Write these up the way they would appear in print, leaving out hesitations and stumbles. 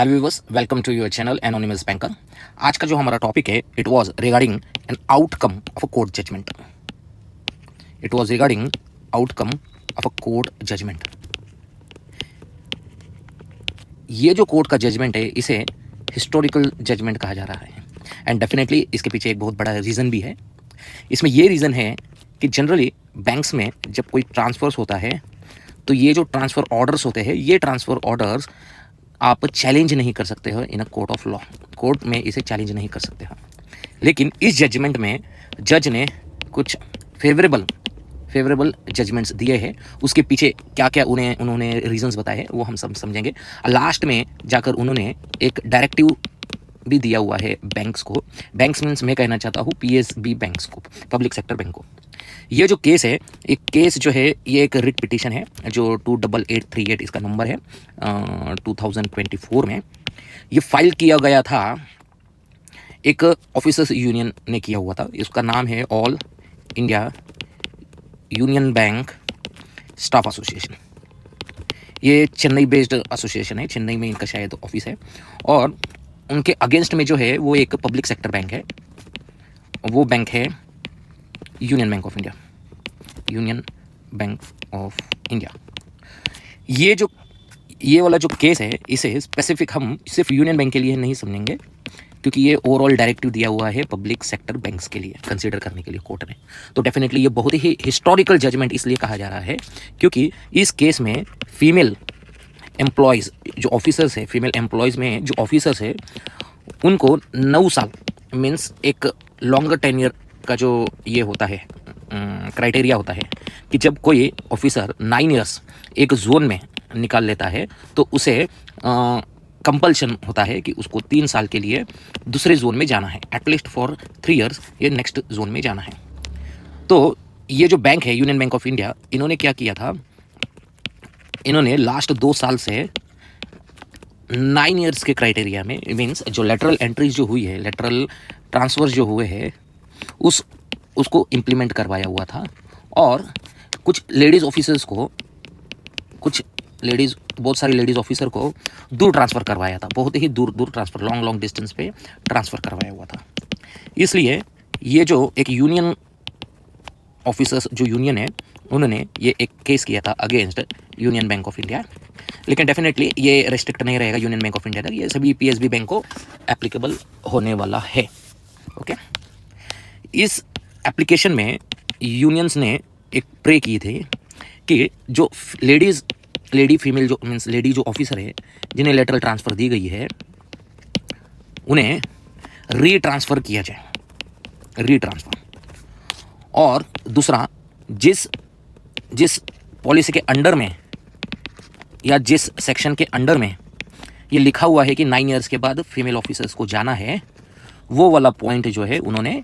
Hello viewers, welcome to your channel anonymous banker. आज का जो हमारा टॉपिक है it was regarding an outcome of a court judgment. It was regarding outcome of a court judgment. ये जो court का judgement है इसे हिस्टोरिकल जजमेंट कहा जा रहा है एंड डेफिनेटली इसके पीछे एक बहुत बड़ा रीज़न भी है। इसमें ये रीज़न है कि जनरली बैंक्स में जब कोई ट्रांसफ़र्स होता है तो ये जो ट्रांसफ़र ऑर्डर्स होते हैं ये ट्रांसफ़र ऑर्डर्स आप चैलेंज नहीं कर सकते हो in a court of law. Court में इसे चैलेंज नहीं कर सकते हो। लेकिन इस जजमेंट में जज ने कुछ फेवरेबल जजमेंट्स दिए हैं। उसके पीछे क्या क्या उन्होंने रीजंस बताए हैं वो हम सब समझेंगे। लास्ट में जाकर उन्होंने एक डायरेक्टिव भी दिया हुआ है बैंक्स को। बैंक्स मीन्स मैं कहना चाहता हूँ पीएसबी बैंक्स को, पब्लिक सेक्टर बैंक को। ये जो केस है, एक केस जो है ये एक रिट पिटीशन है जो 28838 इसका नंबर है। 2024 में ये फाइल किया गया था, एक ऑफिसर्स यूनियन ने किया हुआ था। इसका नाम है all India union bank staff association. ये चेन्नई बेस्ड एसोसिएशन है, चेन्नई में इनका शायद ऑफिस है। और उनके अगेंस्ट में जो है वो एक पब्लिक सेक्टर बैंक है, वो बैंक है union bank of India. Union bank of India. ये वाला जो केस है इसे स्पेसिफिक हम सिर्फ यूनियन बैंक के लिए नहीं समझेंगे, क्योंकि ये ओवरऑल डायरेक्टिव दिया हुआ है पब्लिक सेक्टर बैंक्स के लिए कंसीडर करने के लिए कोर्ट ने। तो डेफिनेटली ये बहुत ही हिस्टोरिकल जजमेंट इसलिए कहा जा रहा है क्योंकि इस केस में फीमेल एम्प्लॉयज़ जो ऑफिसर्स है, फीमेल एम्प्लॉयज़ में जो ऑफिसर्स है उनको 9 साल मीन्स एक लॉन्गर टेन्योर का जो ये होता है क्राइटेरिया होता है कि जब कोई ऑफिसर 9 इयर्स एक जोन में निकाल लेता है तो उसे कंपल्शन होता है कि उसको 3 साल के लिए दूसरे जोन में जाना है, एटलीस्ट फॉर 3 इयर्स ये नेक्स्ट जोन में जाना है। तो ये जो बैंक है यूनियन बैंक ऑफ इंडिया, इन्होंने क्या किया था, इन्होंने लास्ट 2 साल से 9 इयर्स के क्राइटेरिया में मीन्स जो लेटरल एंट्रीज जो हुई है, लेटरल ट्रांसफर्स जो हुए हैं उसको इम्प्लीमेंट करवाया हुआ था। और कुछ लेडीज़ ऑफिसर्स को, बहुत सारी लेडीज़ ऑफिसर को दूर ट्रांसफ़र करवाया था, बहुत ही दूर ट्रांसफ़र, लॉन्ग डिस्टेंस पे ट्रांसफ़र करवाया हुआ था। इसलिए ये जो एक यूनियन ऑफिसर्स जो यूनियन है उन्होंने ये एक केस किया था against union bank of India. लेकिन डेफिनेटली ये रेस्ट्रिक्ट नहीं रहेगा यूनियन बैंक ऑफ इंडिया तक, ये सभी पीएसबी बैंक को एप्लीकेबल होने वाला है। ओके, इस एप्लीकेशन में यूनियंस ने एक प्रे की थी कि जो लेडी फीमेल जो मीन्स लेडी जो ऑफिसर है जिन्हें लेटरल ट्रांसफ़र दी गई है उन्हें रीट्रांसफ़र किया जाए, रीट्रांसफ़र। और दूसरा, जिस पॉलिसी के अंडर में या जिस सेक्शन के अंडर में ये लिखा हुआ है कि 9 इयर्स के बाद फीमेल ऑफिसर्स को जाना है, वो वाला पॉइंट जो है उन्होंने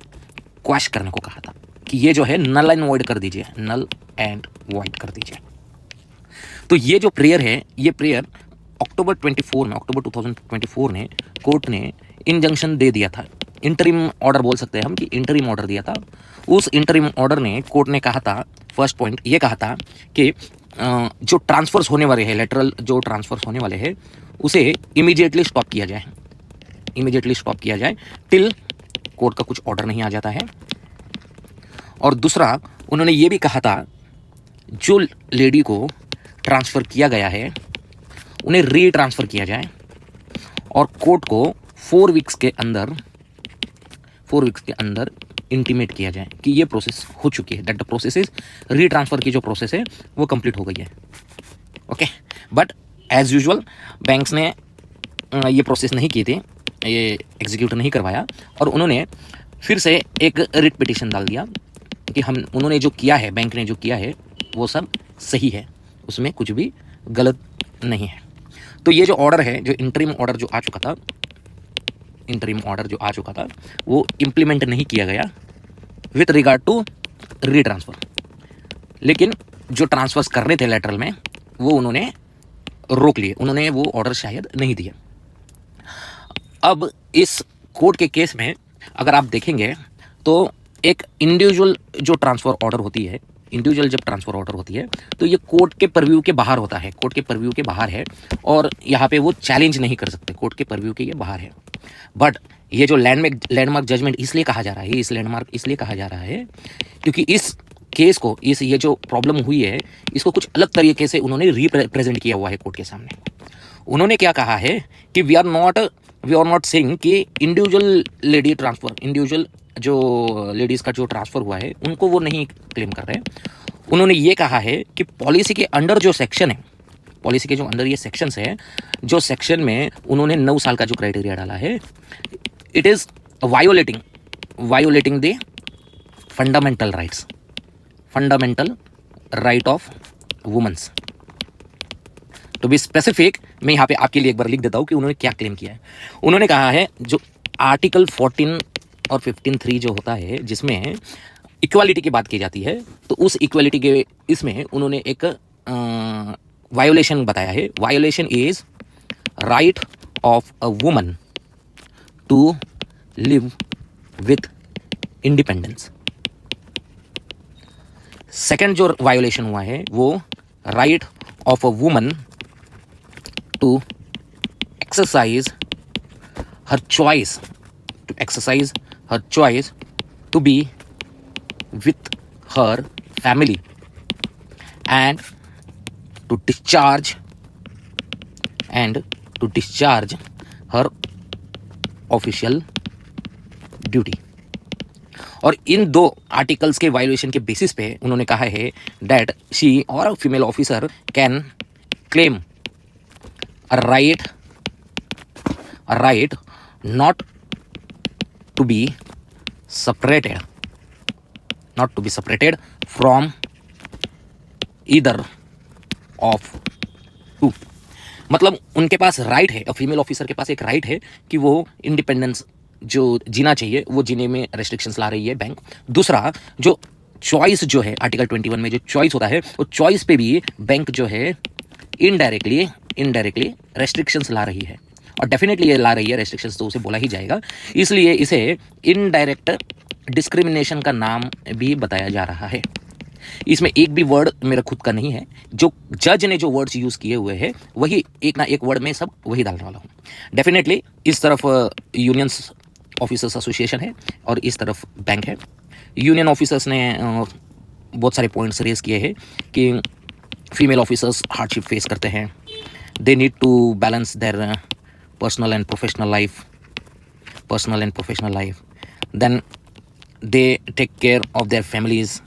क्वैश करने को कहा था कि ये जो है नल एंड वॉइड कर दीजिए, नल एंड वॉइड कर दीजिए। तो ये जो प्रेयर है, ये प्रेयर अक्टूबर 2024 में कोर्ट ने इंजंक्शन दे दिया था, इंटरिम ऑर्डर बोल सकते हैं हम कि इंटरिम ऑर्डर दिया था। उस इंटरिम ऑर्डर ने कोर्ट ने कहा था, फर्स्ट पॉइंट ये कहा था कि जो ट्रांसफर्स होने वाले हैं, लेटरल जो ट्रांसफर्स होने वाले हैं उसे इमीडिएटली स्टॉप किया जाए टिल कोर्ट का कुछ ऑर्डर नहीं आ जाता है। और दूसरा, उन्होंने ये भी कहा था जो लेडी को ट्रांसफ़र किया गया है उन्हें रीट्रांसफ़र किया जाए और कोर्ट को 4 वीक्स के अंदर इंटीमेट किया जाए कि ये प्रोसेस हो चुकी है, that the process is retransfer की जो प्रोसेस है वो कंप्लीट हो गई है। Okay, but as usual banks ने ये प्रोसेस नहीं की थी, ये एग्जीक्यूट नहीं करवाया और उन्होंने फिर से एक रिट पिटीशन डाल दिया कि उन्होंने जो किया है, बैंक ने जो किया है वो सब सही है, उसमें कुछ भी गलत नहीं है। तो ये जो ऑर्डर है, जो इंटरिम ऑर्डर जो आ चुका था वो इम्प्लीमेंट नहीं किया गया विथ रिगार्ड टू रीट्रांसफ़र। लेकिन जो ट्रांसफर्स कर रहे थे लेटरल में वो उन्होंने रोक लिए, उन्होंने वो ऑर्डर शायद नहीं दिया। अब इस कोर्ट के केस में अगर आप देखेंगे तो एक इंडिविजुअल जो ट्रांसफ़र ऑर्डर होती है इंडिविजुअल जब ट्रांसफ़र ऑर्डर होती है तो ये कोर्ट के परव्यू के बाहर होता है, कोर्ट के परव्यू के बाहर है और यहाँ पे वो चैलेंज नहीं कर सकते, कोर्ट के परव्यू के ये बाहर है। बट ये जो लैंडमार्क जजमेंट इसलिए कहा जा रहा है, इस लैंडमार्क इसलिए कहा जा रहा है क्योंकि इस केस को, ये जो प्रॉब्लम हुई है इसको कुछ अलग तरीके से उन्होंने रिप्रेजेंट किया हुआ है कोर्ट के सामने। उन्होंने क्या कहा है कि वी आर नॉट सेइंग कि इंडिविजुअल लेडी ट्रांसफ़र, इंडिविजुअल जो लेडीज़ का जो ट्रांसफ़र हुआ है उनको वो नहीं क्लेम कर रहे हैं। उन्होंने ये कहा है कि पॉलिसी के अंडर जो सेक्शन है, पॉलिसी के जो अंडर ये सेक्शंस है, जो सेक्शन में उन्होंने 9 साल का जो क्राइटेरिया डाला है, it is violating the fundamental right of women's. To be specific, मैं यहाँ पे आपके लिए एक बार लिख देता हूँ कि उन्होंने क्या क्लेम किया है। उन्होंने कहा है जो आर्टिकल 14 और 15(3) जो होता है जिसमें इक्वालिटी की बात की जाती है, तो उस इक्वालिटी के इसमें उन्होंने एक वायोलेशन बताया है। Violation is right of a woman to live with independence. Second जो वायोलेशन हुआ है वो right of a woman to exercise her choice, to be with her family and to discharge her official duty। और इन दो articles के violation के basis पे उन्होंने कहा है दैट शी और female officer can claim a right not to be separated from either of two। मतलब उनके पास राइट है, फीमेल ऑफिसर के पास एक राइट है कि वो इंडिपेंडेंस जो जीना चाहिए वो जीने में रेस्ट्रिक्शंस ला रही है बैंक। दूसरा जो चॉइस जो है आर्टिकल 21 में जो चॉइस होता है, वो चॉइस पे भी बैंक जो है इनडायरेक्टली रेस्ट्रिक्शंस ला रही है। और डेफिनेटली ये ला रही है रेस्ट्रिक्शंस, तो उसे बोला ही जाएगा, इसलिए इसे इनडायरेक्ट डिस्क्रिमिनेशन का नाम भी बताया जा रहा है। इसमें एक भी वर्ड मेरा खुद का नहीं है, जो जज ने जो वर्ड्स यूज़ किए हुए हैं वही एक ना एक वर्ड में सब वही डालने वाला हूँ। डेफिनेटली इस तरफ यूनियंस ऑफिसर्स एसोसिएशन है और इस तरफ बैंक है। यूनियन ऑफिसर्स ने बहुत सारे पॉइंट्स रेज किए हैं कि फीमेल ऑफिसर्स हार्डशिप फेस करते हैं, they need to balance their personal and professional life, then they take care of their families,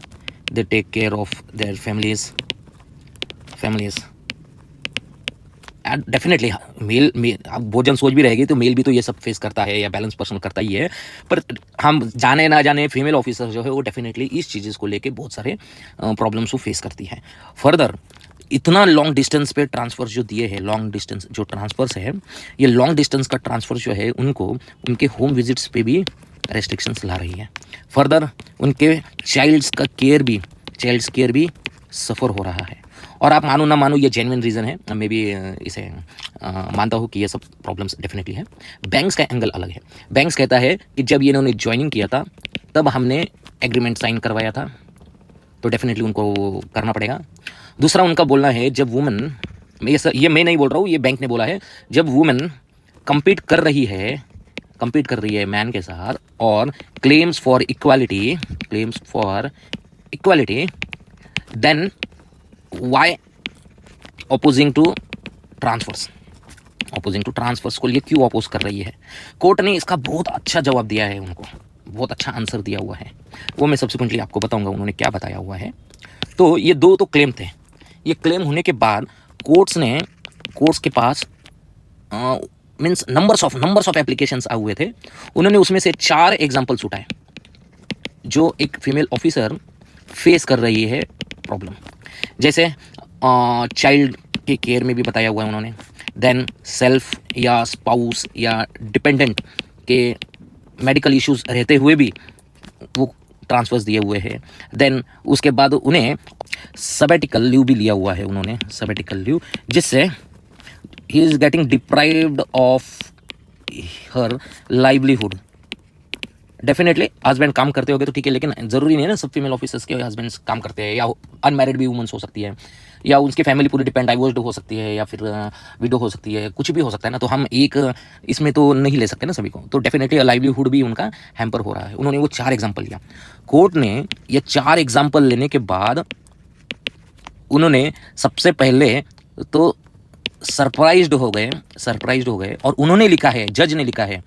and definitely male अब भोजन सोच भी रहेगी तो मेल भी तो ये सब फेस करता है या बैलेंस पर्सनल करता ही है, पर हम जाने ना जाने फीमेल ऑफिसर जो है वो डेफिनेटली इस चीज़ को लेके बहुत सारे प्रॉब्लम्स को फेस करती है। फर्दर इतना लॉन्ग डिस्टेंस पे ट्रांसफ़र जो दिए हैं, लॉन्ग डिस्टेंस जो ट्रांसफ़र्स है, ये लॉन्ग डिस्टेंस का ट्रांसफ़र जो है उनको उनके होम विजिट्स पे भी रेस्ट्रिक्शंस ला रही है। फर्दर उनके चाइल्ड्स केयर भी सफ़र हो रहा है। और आप मानो ना मानो ये जेन्युइन रीज़न है, मैं भी इसे मानता हूँ कि ये सब प्रॉब्लम्स डेफिनेटली है। बैंक्स का एंगल अलग है। बैंक्स कहता है कि जब ये इन्होंने ज्वाइनिंग किया था तब हमने एग्रीमेंट साइन करवाया था, तो डेफिनेटली उनको करना पड़ेगा। दूसरा उनका बोलना है जब वुमेन, ये मैं नहीं बोल रहा हूँ, ये बैंक ने बोला है, जब वुमेन compete कर रही है मैन के साथ और claims for equality, then why opposing to transfers को ये क्यों अपोज कर रही है। कोर्ट ने इसका बहुत अच्छा जवाब दिया है, उनको बहुत अच्छा आंसर दिया हुआ है, वो मैं सब्सिक्वेंटली आपको बताऊंगा उन्होंने क्या बताया हुआ है। तो ये दो तो क्लेम थे। ये क्लेम होने के बाद कोर्ट्स के पास मीन्स नंबर्स ऑफ एप्लीकेशंस आए हुए थे। उन्होंने उसमें से 4 एग्जाम्पल्स उठाए जो एक फीमेल ऑफिसर फेस कर रही है प्रॉब्लम, जैसे चाइल्ड के केयर में भी बताया हुआ है उन्होंने, देन सेल्फ या स्पाउस या डिपेंडेंट के मेडिकल इश्यूज रहते हुए भी वो ट्रांसफर्स दिए हुए हैं। देन उसके बाद उन्हें सबेटिकल लीव भी लिया हुआ है उन्होंने, सबेटिकल लीव, जिससे he is getting deprived of her livelihood definitely husband काम करते होगे तो ठीक है, लेकिन ज़रूरी नहीं है ना सब फीमेल ऑफिसर्स के हस्बैंड्स काम करते हैं, या अनमैरिड भी वुमेंस हो सकती है, या उनकी फैमिली पूरी डिपेंड डाइवोर्स्ड हो सकती है, या फिर विडो हो सकती है, कुछ भी हो सकता है ना। तो हम एक इसमें तो नहीं ले सकते ना सभी को, तो डेफिनेटली लाइवलीहुड भी उनका हैम्पर हो रहा है। उन्होंने वो 4 एग्जाम्पल लिया। कोर्ट ने ये 4 एग्जाम्पल लेने के बाद उन्होंने सबसे पहले तो सरप्राइज्ड हो गए और उन्होंने लिखा है, जज ने लिखा है,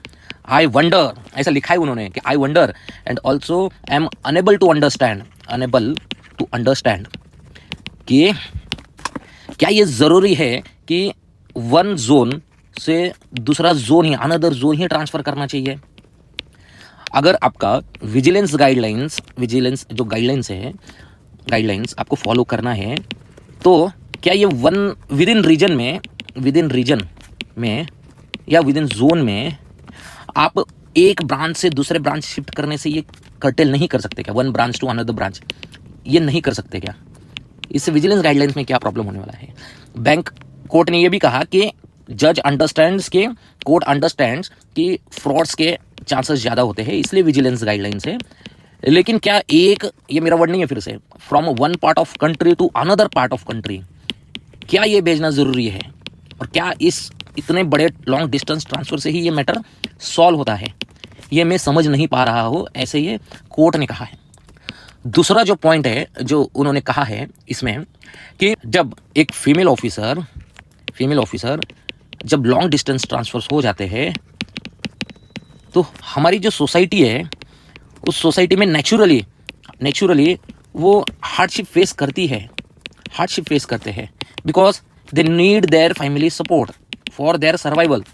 आई वंडर, ऐसा लिखा है उन्होंने कि I wonder and also I am unable to understand कि क्या ये ज़रूरी है कि वन जोन से दूसरा जोन ही, अनदर जोन ही ट्रांसफ़र करना चाहिए। अगर आपका विजिलेंस जो गाइडलाइंस आपको फॉलो करना है, तो क्या ये विद इन रीजन में या विद इन जोन में आप एक ब्रांच से दूसरे ब्रांच शिफ्ट करने से ये कर्टेल नहीं कर सकते क्या? One branch to another branch ये नहीं कर सकते क्या? इससे विजिलेंस गाइडलाइंस में क्या प्रॉब्लम होने वाला है? कोर्ट ने ये भी कहा कि कोर्ट अंडरस्टैंड्स कि फ्रॉड्स के चांसेस ज़्यादा होते हैं, इसलिए विजिलेंस गाइडलाइंस है। लेकिन क्या ये मेरा वर्ड नहीं है, फिर से, from one part of country to another part of country, क्या ये भेजना ज़रूरी है? और क्या इस इतने बड़े लॉन्ग डिस्टेंस ट्रांसफ़र से ही ये मैटर सॉल्व होता है? ये मैं समझ नहीं पा रहा हूँ, ऐसे ये कोर्ट ने कहा है। दूसरा जो पॉइंट है जो उन्होंने कहा है इसमें, कि जब एक फीमेल ऑफिसर जब लॉन्ग डिस्टेंस ट्रांसफर्स हो जाते हैं, तो हमारी जो सोसाइटी है उस सोसाइटी में नेचुरली वो हार्डशिप फेस करते हैं, because they need their family support for their survival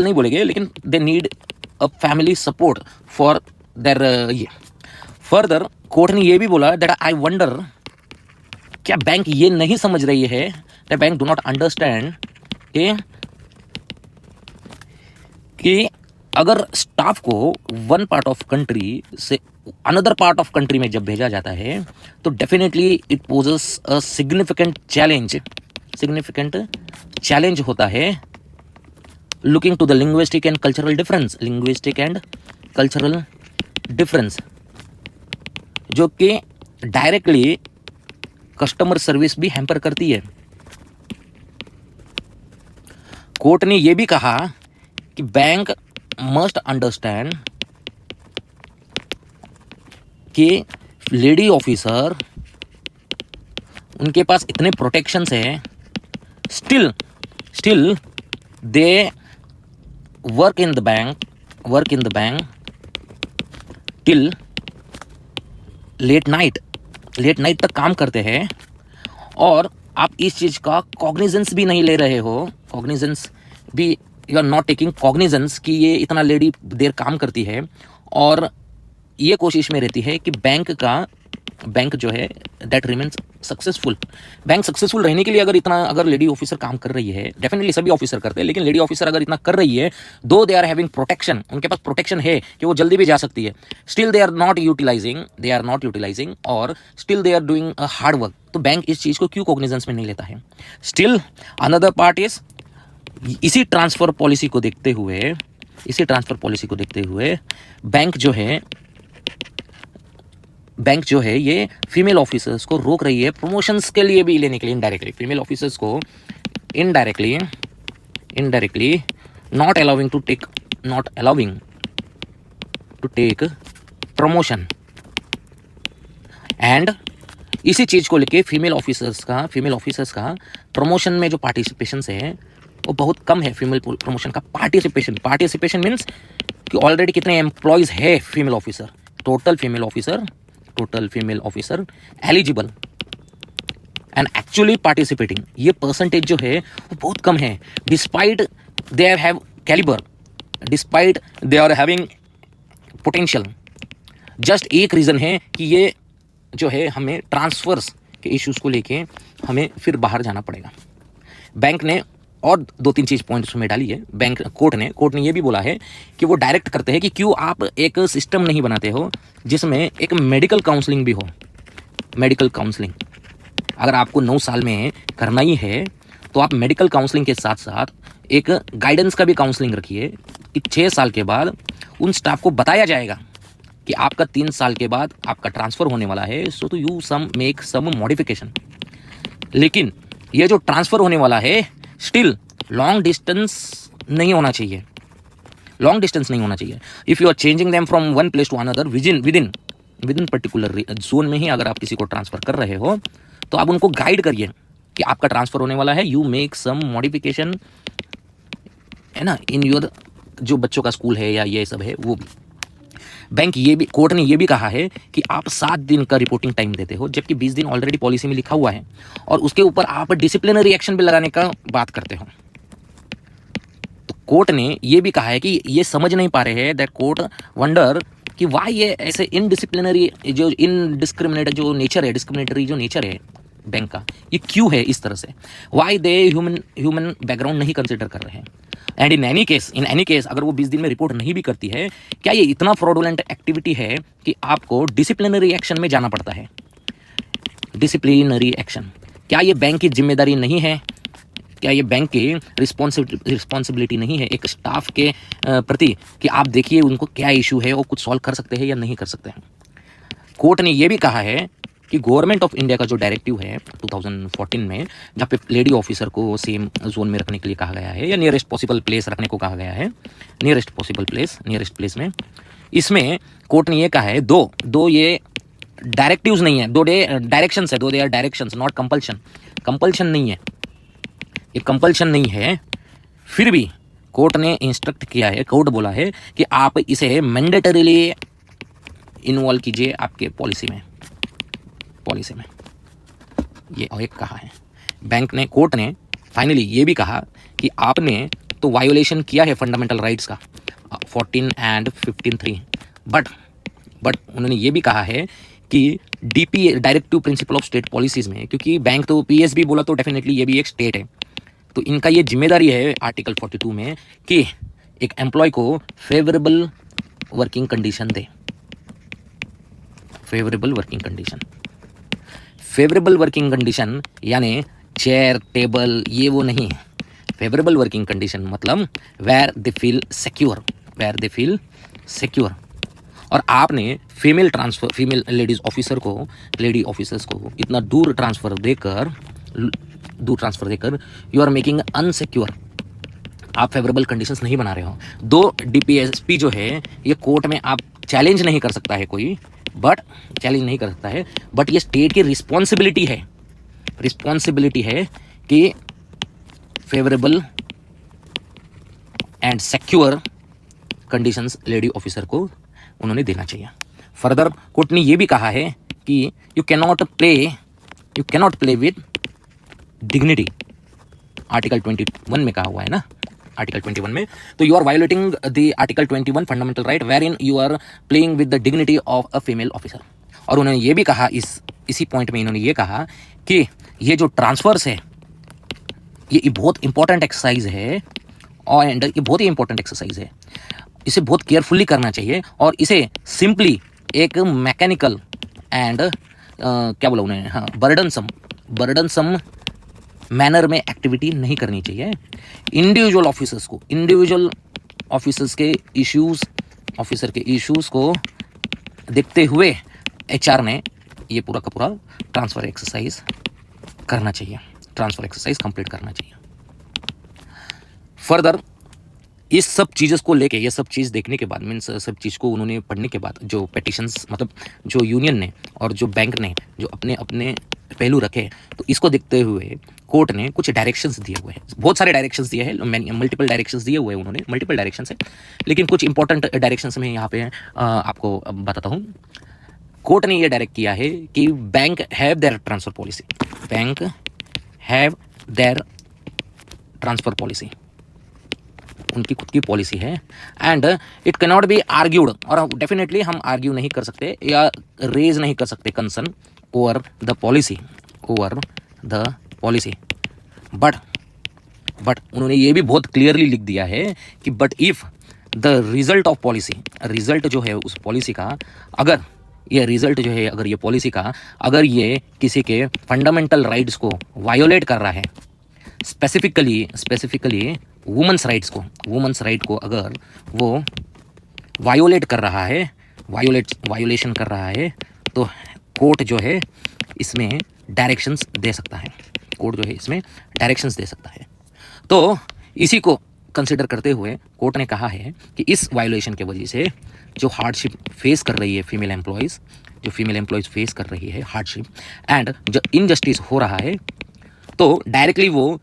नहीं बोलेंगे, लेकिन they need a family support for their ये। फर्दर कोर्ट ने ये भी बोला दैट आई वंडर, क्या बैंक ये नहीं समझ रही है, that bank do not understand कि अगर स्टाफ को वन पार्ट ऑफ कंट्री से अनदर पार्ट ऑफ कंट्री में जब भेजा जाता है, तो definitely it poses a significant challenge होता है, looking to the linguistic and cultural difference, जो कि डायरेक्टली कस्टमर सर्विस भी हैम्पर करती है। कोर्ट ने यह भी कहा कि बैंक मस्ट अंडरस्टैंड कि लेडी ऑफिसर, उनके पास इतने प्रोटेक्शंस हैं, still they work in the bank till late night तक काम करते हैं, और आप इस चीज़ का कॉग्निजेंस भी नहीं ले रहे हो, you are not taking cognizance कि ये इतना लेडी देर काम करती है, और ये कोशिश में रहती है कि बैंक जो है that remains successful. Bank successful रहने के लिए अगर लेडी ऑफिसर काम कर रही है, डेफिनेटली सभी ऑफिसर करते हैं, लेकिन लेडी ऑफिसर अगर इतना कर रही है, दो दे आर हैविंग प्रोटेक्शन, उनके पास प्रोटेक्शन है कि वो जल्दी भी जा सकती है, still they are not utilizing और still they are doing hard work, तो बैंक इस चीज़ को क्यों कॉग्निजेंस में नहीं लेता है? स्टिल अनदर पार्ट इज, इसी ट्रांसफ़र पॉलिसी को देखते हुए बैंक जो है ये फीमेल ऑफिसर्स को रोक रही है प्रमोशंस के लिए भी लेने के लिए, इनडायरेक्टली फीमेल ऑफिसर्स को indirectly not allowing to take promotion. And इसी चीज़ को लेके फीमेल ऑफिसर्स का प्रमोशन में जो पार्टिसिपेशन है वो बहुत कम है। फीमेल प्रमोशन का पार्टिसिपेशन मीन्स कि ऑलरेडी कितने एम्प्लॉयज़ है female officer, total female officer eligible and actually participating, ये परसेंटेज जो है वो बहुत कम है, despite they have calibre, despite they are having potential. Just एक रीज़न है कि ये जो है हमें ट्रांसफर्स के इश्यूज़ को लेके हमें फिर बाहर जाना पड़ेगा। बैंक ने और 2-3 चीज़ पॉइंट्स में डाली है। कोर्ट ने ये भी बोला है कि वो डायरेक्ट करते हैं कि क्यों आप एक सिस्टम नहीं बनाते हो जिसमें एक मेडिकल काउंसलिंग भी हो। मेडिकल काउंसलिंग अगर आपको 9 साल में करना ही है, तो तो आप मेडिकल काउंसलिंग के साथ साथ एक गाइडेंस का भी काउंसलिंग रखिए कि 6 साल के बाद उन स्टाफ को बताया जाएगा कि आपका 3 साल के बाद आपका ट्रांसफ़र होने वाला है, सो तो you some make some modification. लेकिन ये जो ट्रांसफ़र होने वाला है स्टिल लॉन्ग डिस्टेंस नहीं होना चाहिए, लॉन्ग डिस्टेंस नहीं होना चाहिए। If you are changing them from one place to another within particular zone में ही अगर आप किसी को ट्रांसफ़र कर रहे हो तो आप उनको गाइड करिए कि आपका ट्रांसफ़र होने वाला है, यू मेक सम मॉडिफिकेशन, है ना, इन योर जो बच्चों का स्कूल है या ये सब है वो भी। बैंक ये भी, कोर्ट ने ये भी कहा है कि आप 7 दिन का रिपोर्टिंग टाइम देते हो, जबकि 20 दिन ऑलरेडी पॉलिसी में लिखा हुआ है, और उसके ऊपर आप डिसिप्लिनरी एक्शन भी लगाने का बात करते हो। तो कोर्ट ने ये भी कहा है कि ये समझ नहीं पा रहे हैं, दैट कोर्ट वंडर कि वाई ये ऐसे इनडिसिप्लिनरी जो इनडिस्क्रिमिनेट जो नेचर है, डिस्क्रिमिनेटरी जो नेचर है बैंक का, ये क्यों है इस तरह से, वाई दे ह्यूमन बैकग्राउंड नहीं कंसिडर कर रहे हैं। एंड इन एनी केस अगर वो 20 दिन में रिपोर्ट नहीं भी करती है, क्या ये इतना फ्रॉडुलेंट एक्टिविटी है कि आपको डिसिप्लिनरी एक्शन में जाना पड़ता है? डिसिप्लिनरी एक्शन, क्या ये बैंक की जिम्मेदारी नहीं है? क्या ये बैंक की रिस्पॉन्सिबिलिटी नहीं है एक स्टाफ के प्रति कि आप देखिए उनको क्या इशू है और कुछ सॉल्व कर सकते हैं या नहीं कर सकते हैं? कोर्ट ने ये भी कहा है कि गवर्नमेंट ऑफ इंडिया का जो डायरेक्टिव है 2014 में, जहाँ पे लेडी ऑफिसर को सेम जोन में रखने के लिए कहा गया है या नियरेस्ट पॉसिबल प्लेस रखने को कहा गया है, नियरेस्ट प्लेस में, इसमें कोर्ट ने ये कहा है दो ये डायरेक्टिव्स नहीं है, दो डायरेक्शंस है, they are directions not compulsion नहीं है, ये कंपल्शन नहीं है। फिर भी कोर्ट ने इंस्ट्रक्ट किया है, कोर्ट बोला है कि आप इसे मैंडेटरीली इन्वॉल्व कीजिए आपके पॉलिसी में ये एक कहा है बैंक ने। कोर्ट ने फाइनली ये भी कहा कि आपने तो वायोलेशन किया है फंडामेंटल राइट्स का 14 एंड 15(3), बट उन्होंने ये भी कहा है कि DP directive principle of state policies में, क्योंकि बैंक तो पीएसबी बोला तो डेफिनेटली ये भी एक स्टेट है, तो इनका ये जिम्मेदारी है आर्टिकल 42 में कि एक एम्प्लॉय को फेवरेबल वर्किंग कंडीशन दे। फेवरेबल वर्किंग कंडीशन यानी चेयर टेबल ये वो नहीं है। फेवरेबल वर्किंग कंडीशन मतलब वेयर दे फील सिक्योर। और आपने फीमेल लेडी ऑफिसर्स को इतना दूर ट्रांसफ़र देकर यू आर मेकिंग अनसिक्योर, आप फेवरेबल कंडीशंस नहीं बना रहे हो। दो डीपीएसपी जो है ये कोर्ट में आप चैलेंज नहीं कर सकता है कोई, बट ये स्टेट की रिस्पॉन्सिबिलिटी है कि favourable and secure conditions lady officer को उन्होंने देना चाहिए। फर्दर कोर्ट ने ये भी कहा है कि you cannot play with dignity, article 21 में कहा हुआ है ना, आर्टिकल 21 में, तो you are violating the article 21 fundamental right wherein you are playing with the dignity of a female officer. और उन्होंने ये भी कहा, इसी पॉइंट में इन्होंने ये कहा कि ये जो ट्रांसफर्स है ये बहुत इंपॉर्टेंट एक्सरसाइज है, और ये बहुत ही इंपॉर्टेंट एक्सरसाइज है, इसे बहुत केयरफुली करना चाहिए, और इसे सिंपली एक मैकेनिकल एंड क्या बोला उन्हें, हाँ, बर्डनसम मैनर में एक्टिविटी नहीं करनी चाहिए। इंडिविजुअल ऑफिसर्स के इश्यूज़ को देखते हुए एचआर ने ये पूरा का पूरा ट्रांसफ़र एक्सरसाइज कंप्लीट करना चाहिए। फर्दर इस सब चीज़ों को लेके, ये सब चीज़ देखने के बाद, मीन्स सब चीज़ को उन्होंने पढ़ने के बाद, जो पेटिशंस मतलब जो यूनियन ने और जो बैंक ने जो अपने अपने पहलू रखे, तो इसको देखते हुए कोर्ट ने कुछ डायरेक्शंस दिए हुए हैं, बहुत सारे डायरेक्शंस दिए हैं, मल्टीपल डायरेक्शंस दिए हुए हैं उन्होंने, मल्टीपल डायरेक्शंस है, लेकिन कुछ इंपॉर्टेंट डायरेक्शंस में यहाँ पे आपको बताता हूँ। कोर्ट ने ये डायरेक्ट किया है कि bank have their transfer policy, उनकी खुद की पॉलिसी है, and it can not be argued, और डेफिनेटली हम आर्ग्यू नहीं कर सकते या रेज नहीं कर सकते concern over the policy, but उन्होंने ये भी बहुत क्लियरली लिख दिया है कि but if the result of policy, result जो है उस पॉलिसी का, अगर ये किसी के फंडामेंटल राइट्स को वायोलेट कर रहा है, स्पेसिफिकली वुमेंस राइट को अगर वो वायोलेट कर रहा है, वायोलेशन कर रहा है, तो कोर्ट जो है इसमें डायरेक्शंस दे सकता है। तो इसी को कंसिडर करते हुए कोर्ट ने कहा है कि इस वायोलेशन के वजह से जो हार्डशिप फेस कर रही है फीमेल एम्प्लॉयज़ फेस कर रही है हार्डशिप एंड जो इनजस्टिस हो रहा है, तो डायरेक्टली वो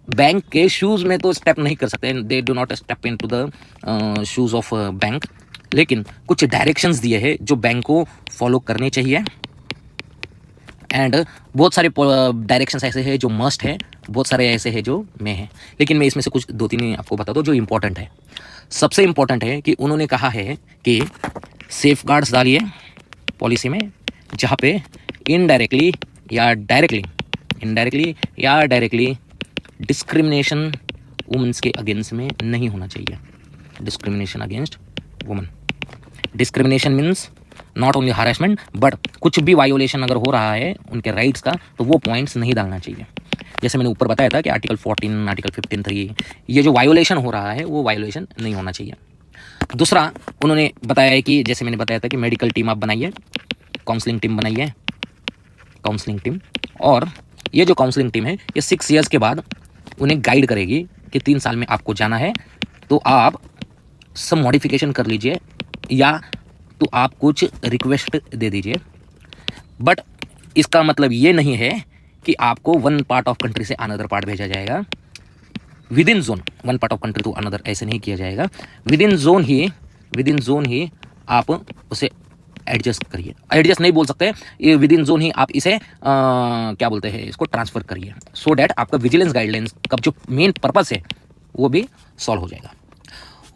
बैंक के शूज़ में तो स्टेप नहीं कर सकते, they do not step into the shoes of bank, लेकिन कुछ डायरेक्शंस दिए हैं जो बैंक को फॉलो करने चाहिए। एंड बहुत सारे डायरेक्शंस ऐसे हैं जो मस्ट है, बहुत सारे ऐसे हैं जो में है, लेकिन मैं इसमें से कुछ 2-3 आपको बता दूँ जो इम्पोर्टेंट है। सबसे इम्पोर्टेंट है कि उन्होंने कहा है कि सेफगार्ड्स डालिए पॉलिसी में, जहाँ पे इनडायरेक्टली या डायरेक्टली डिस्क्रिमिनेशन वुमेन्स के अगेंस्ट में नहीं होना चाहिए। Discrimination against women, discrimination means not only harassment but कुछ भी वायोलेशन अगर हो रहा है उनके राइट्स का, तो वो पॉइंट्स नहीं डालना चाहिए। जैसे मैंने ऊपर बताया था कि आर्टिकल 14, आर्टिकल 15(3) ये जो वायोलेशन हो रहा है वो वायोलेशन नहीं होना चाहिए। दूसरा उन्होंने बताया है कि जैसे मैंने बताया था कि मेडिकल टीम आप बनाइए, काउंसलिंग टीम, और ये जो काउंसलिंग टीम है ये 6 ईयर्स के बाद उन्हें गाइड करेगी कि 3 साल में आपको जाना है तो आप सब मॉडिफिकेशन कर लीजिए या तो आप कुछ रिक्वेस्ट दे दीजिए। बट इसका मतलब ये नहीं है कि आपको वन पार्ट ऑफ कंट्री से अनदर पार्ट भेजा जाएगा within zone, one part of country to another ऐसे नहीं किया जाएगा। विद इन जोन ही आप उसे एडजस्ट करिए, एडजस्ट नहीं बोल सकते, ये विद इन जोन ही आप इसे क्या बोलते हैं, इसको ट्रांसफ़र करिए, सो डैट आपका विजिलेंस गाइडलाइंस का जो मेन पर्पस है वो भी सॉल्व हो जाएगा।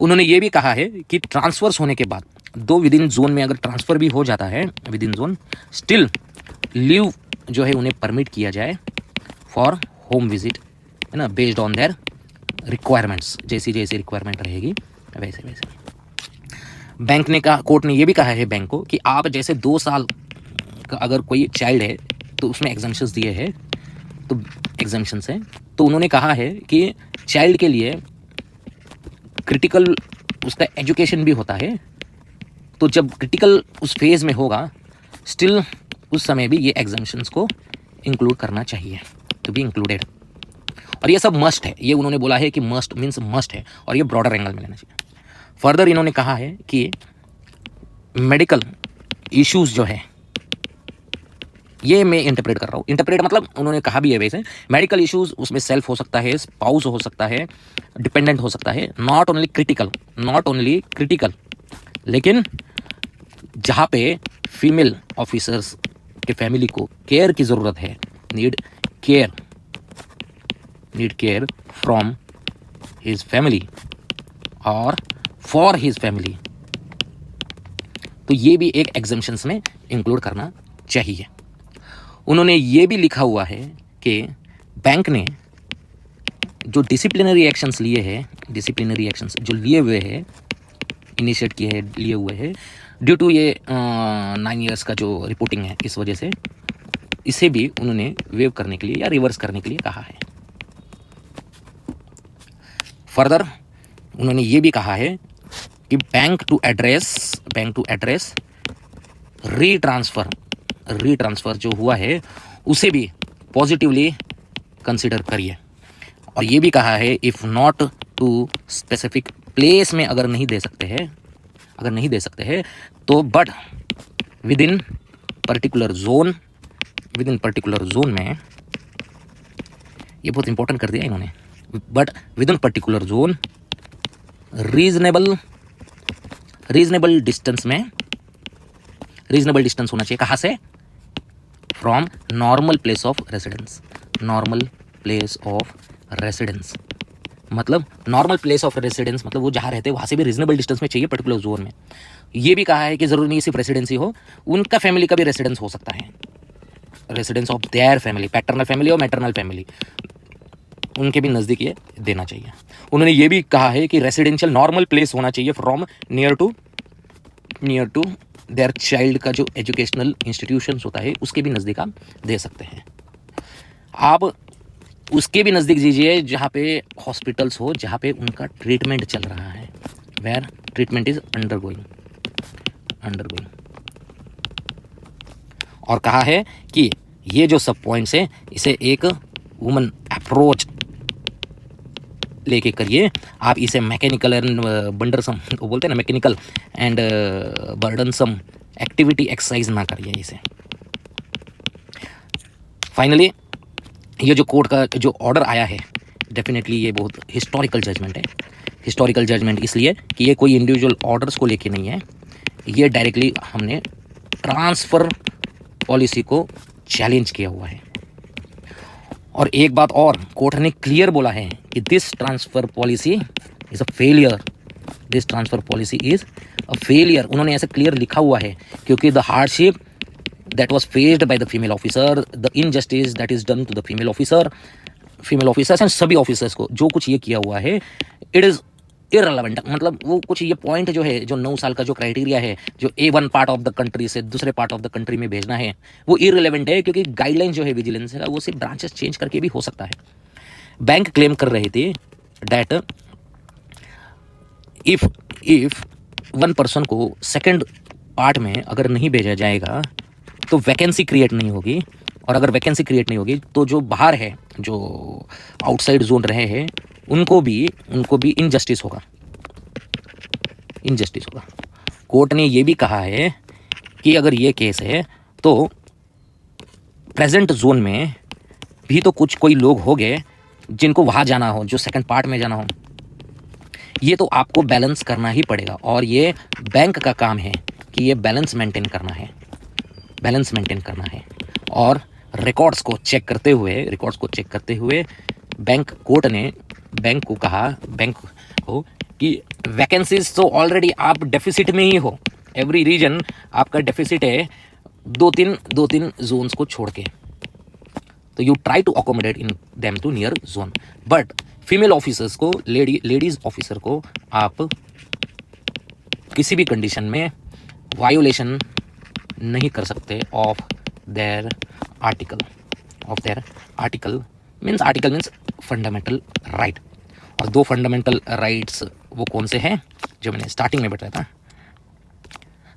उन्होंने ये भी कहा है कि ट्रांसफर्स होने के बाद दो विद इन जोन में अगर ट्रांसफ़र भी हो जाता है with in zone, still leave जो है उन्हें परमिट किया जाए फॉर होम विजिट, है ना, बेस्ड ऑन देयर रिक्वायरमेंट्स, जैसी रिक्वायरमेंट रहेगी वैसे। बैंक ने कहा, कोर्ट ने ये भी कहा है बैंक को कि आप जैसे 2 साल का अगर कोई चाइल्ड है तो उसमें एग्जम्पशंस दिए हैं, तो एग्जम्पशंस हैं, तो उन्होंने कहा है कि चाइल्ड के लिए क्रिटिकल उसका एजुकेशन भी होता है, तो जब क्रिटिकल उस फेज़ में होगा स्टिल उस समय भी ये एग्जम्पशंस को इंक्लूड करना चाहिए, टू बी इंक्लूडेड। और ये सब मस्ट है, ये उन्होंने बोला है कि मस्ट मीन्स मस्ट है, और ये ब्रॉडर एंगल में लेना चाहिए। फर्दर इन्होंने कहा है कि मेडिकल इश्यूज़ जो है, ये मैं इंटरप्रेट कर रहा हूँ, इंटरप्रेट मतलब उन्होंने कहा भी है वैसे, मेडिकल इश्यूज़ उसमें सेल्फ हो सकता है, स्पाउस हो सकता है, डिपेंडेंट हो सकता है, नॉट ओनली क्रिटिकल, लेकिन जहाँ पे फीमेल ऑफिसर्स के फैमिली को केयर की ज़रूरत है, need care from his family और फॉर हिज फैमिली, तो ये भी एक एग्जम्पशंस में इंक्लूड करना चाहिए। उन्होंने ये भी लिखा हुआ है कि बैंक ने जो डिसिप्लिनरी एक्शंस जो लिए हुए हैं, इनिशिएट किए हैं, लिए हुए हैं ड्यू टू ये 9 इयर्स का जो रिपोर्टिंग है, इस वजह से इसे भी उन्होंने वेव करने के लिए या रिवर्स करने के लिए कहा है। फर्दर उन्होंने ये भी कहा है कि बैंक टू एड्रेस रीट्रांसफ़र जो हुआ है उसे भी पॉजिटिवली कंसिडर करिए, और ये भी कहा है if not to specific place में अगर नहीं दे सकते हैं तो but within particular zone में, ये बहुत इंपॉर्टेंट कर दिया इन्होंने, but within particular zone reasonable distance होना चाहिए। कहाँ से? From normal place of residence, मतलब नॉर्मल प्लेस ऑफ रेसिडेंस मतलब वो जहाँ रहते हैं वहाँ से भी रीजनेबल डिस्टेंस में चाहिए पर्टिकुलर जोन में। ये भी कहा है कि ज़रूरी नहीं सिर्फ रेसिडेंसी हो, उनका फैमिली का भी रेसिडेंस हो सकता है, residence of their family, paternal family और मैटरनल फैमिली, उनके भी नज़दीक ये देना चाहिए। उन्होंने ये भी कहा है कि रेसिडेंशियल नॉर्मल प्लेस होना चाहिए from near to their child का जो एजुकेशनल इंस्टीट्यूशंस होता है उसके भी नज़दीक आप दे सकते हैं। आप उसके भी नज़दीक दीजिए जहाँ पे हॉस्पिटल्स हो, जहाँ पे उनका ट्रीटमेंट चल रहा है, वेयर ट्रीटमेंट इज अंडरगोइंग। और कहा है कि ये जो सब पॉइंट्स है इसे एक वुमन अप्रोच लेके करिए। आप इसे मैकेनिकल एंड बंडरसम, वो बोलते हैं ना, mechanical and burdensome activity exercise ना करिए इसे। फाइनली ये जो कोर्ट का जो ऑर्डर आया है, डेफिनेटली ये बहुत हिस्टोरिकल जजमेंट है। हिस्टोरिकल जजमेंट इसलिए कि ये कोई इंडिविजुअल ऑर्डर्स को लेके नहीं है, ये डायरेक्टली हमने ट्रांसफ़र पॉलिसी को चैलेंज किया हुआ है। और एक बात और, कोर्ट ने क्लियर बोला है कि this transfer policy is a failure. This transfer policy is a failure, उन्होंने ऐसे क्लियर लिखा हुआ है, क्योंकि the hardship that was faced by the female officer, the injustice that is done to the female officers and सभी officers को जो कुछ ये किया हुआ है, इट इज़ इररिलेवेंट। मतलब वो कुछ ये पॉइंट जो है, जो 9 साल का जो क्राइटेरिया है, जो A1 part of the country से दूसरे पार्ट ऑफ द कंट्री में भेजना है, वो इररिलेवेंट है, क्योंकि गाइडलाइन जो है विजिलेंस का वो सिर्फ ब्रांचेस चेंज करके भी हो सकता है। बैंक क्लेम कर रहे थे डैट इफ वन पर्सन को सेकेंड पार्ट में अगर नहीं भेजा जाएगा तो वैकेंसी क्रिएट नहीं होगी, और अगर वैकेंसी क्रिएट नहीं होगी तो जो बाहर है, जो आउटसाइड जोन रहे हैं, उनको भी इनजस्टिस होगा। कोर्ट ने ये भी कहा है कि अगर ये केस है तो प्रेजेंट जोन में भी तो कोई लोग हो गए जिनको वहाँ जाना हो, जो सेकंड पार्ट में जाना हो। ये तो आपको बैलेंस करना ही पड़ेगा, और ये बैंक का काम है कि ये बैलेंस मेंटेन करना है। और रिकॉर्ड्स को चेक करते हुए कोर्ट ने बैंक को कि वैकेंसीज तो ऑलरेडी आप डेफिसिट में ही हो। एवरी रीजन आपका डेफिसिट है, दो तीन जोन्स को छोड़ के, तो you try to accommodate in them to near zone. But female officers को, लेडीज ऑफिसर को आप किसी भी कंडीशन में वायोलेशन नहीं कर सकते of their article means fundamental right. और 2 फंडामेंटल राइट्स वो कौन से हैं, जो मैंने स्टार्टिंग में बताया था।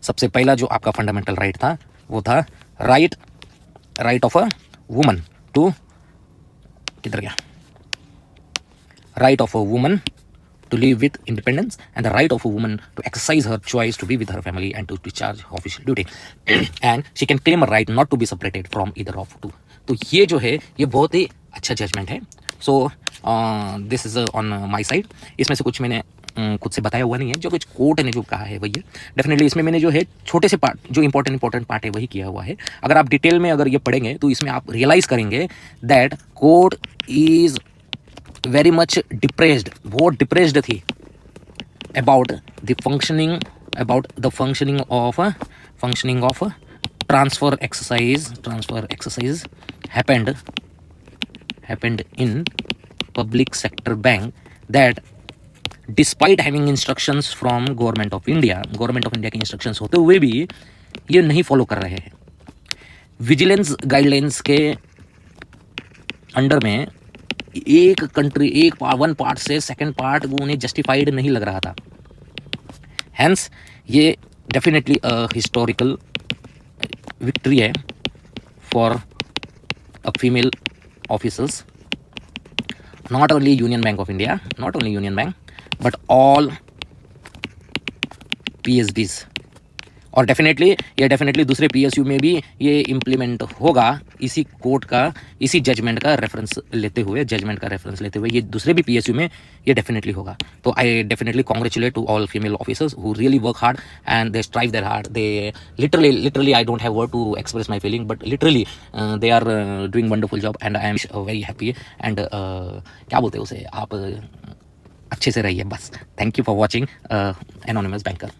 सबसे पहला जो आपका फंडामेंटल राइट था वो था right of a woman to, किधर गया, right of a woman to live with independence and the right of a woman to exercise her choice to be with her family and to discharge official duty and she can claim a right not to be separated from either of two। तो ये जो है ये बहुत ही अच्छा judgement है। So this is on my side. इसमें से कुछ मैंने खुद से बताया हुआ नहीं है, जो कुछ कोर्ट ने जो कहा है वही है। डेफिनेटली इसमें मैंने जो है छोटे से पार्ट, जो इंपॉर्टेंट पार्ट है वही किया हुआ है। अगर आप डिटेल में अगर ये पढ़ेंगे तो इसमें आप रियलाइज़ करेंगे that court is very much depressed, बहुत डिप्रेस्ड थी about the functioning of transfer exercise happened in public sector bank, that despite having instructions from government of India के इंस्ट्रक्शंस होते हुए भी ये नहीं फॉलो कर रहे हैं। विजिलेंस गाइडलाइंस के अंडर में वन पार्ट से सेकंड पार्ट वो उन्हें जस्टिफाइड नहीं लग रहा था। हैंस ये डेफिनेटली हिस्टोरिकल विक्ट्री है for a female officers, not only Union Bank of India, but all PSBs। और डेफिनेटली दूसरे PSU में भी ये इम्प्लीमेंट होगा, इसी कोर्ट का, इसी जजमेंट का रेफरेंस लेते हुए ये दूसरे भी PSU में ये डेफिनेटली होगा। तो I definitely congratulate to all female officers who really work hard and they strive their hard. They literally I don't have word to express my feeling, but literally they are doing wonderful job and I am very happy and क्या बोलते हैं उसे, आप अच्छे से रहिए बस। Thank you for watching anonymous banker.